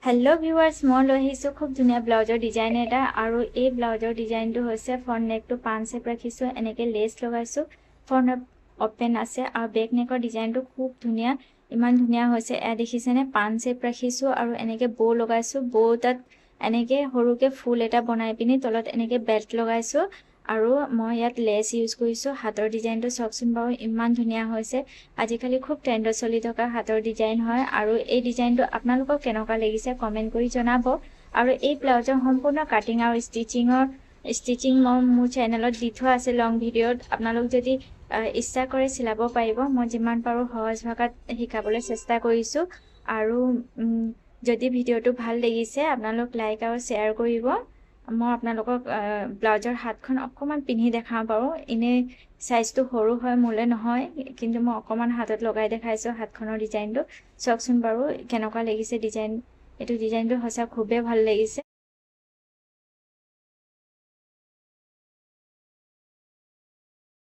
hello viewers মই লৈ আহিছো খুব ধুনিয়া ব্লাউজৰ ডিজাইন এটা আৰু এই ব্লাউজৰ ডিজাইনটো হৈছে ফ্ৰন্ট নেকটো 5 চেপ ৰাখিছো এনেকে লেস লগাইছো ফ্ৰন্ট ওপেন আছে আৰু বেক নেকৰ ডিজাইনটো খুব ধুনিয়া ইমান ধুনিয়া হৈছে এ দেখিছেনে 5 চেপ ৰাখিছো আৰু এনেকে বো লগাইছো বো তাত এনেকে হৰুকে ফুল এটা বনাই পিনি তলত এনেকে বেল্ট লগাইছো আৰু মই ইয়াত লেস ইউজ কৰিছো হাতৰ ডিজাইনটো চকচোন বাৰু ইমান ধুনিয়া হৈছে আজিকালি খুব ট্ৰেন্ডত চলি থকা হাতৰ ডিজাইন হয় আৰু এই ডিজাইনটো আপোনালোকক কেনেকুৱা লাগিছে কমেন্ট কৰি জনাব আৰু এই ব্লাউজৰ সম্পূৰ্ণ কাটিং আৰু ষ্টিচিং মোৰ চেনেলত দি থোৱা আছে লং ভিডিঅ'ত আপোনালোক যদি ইচ্ছা কৰে চিলাব পাৰিব মই যিমান পাৰো সহজ ভাষাত শিকাবলৈ চেষ্টা কৰিছো আৰু যদি ভিডিঅ'টো ভাল লাগিছে আপোনালোক লাইক আৰু শেয়াৰ কৰিব মই আপোনালোকক ব্লাউজৰ হাতখন অকমান পিন্ধি দেখাও পাৰো ইনে সাইজটো সৰু হয় মোলে নহয় কিন্তু মই অকমান হাতত লগাই দেখাইছো হাতখনৰ ডিজাইনটো চকচোন বাৰু কেনেকুৱা লাগিছে ডিজাইন এটো ডিজাইনটো হসা খুবে ভাল লাগিছে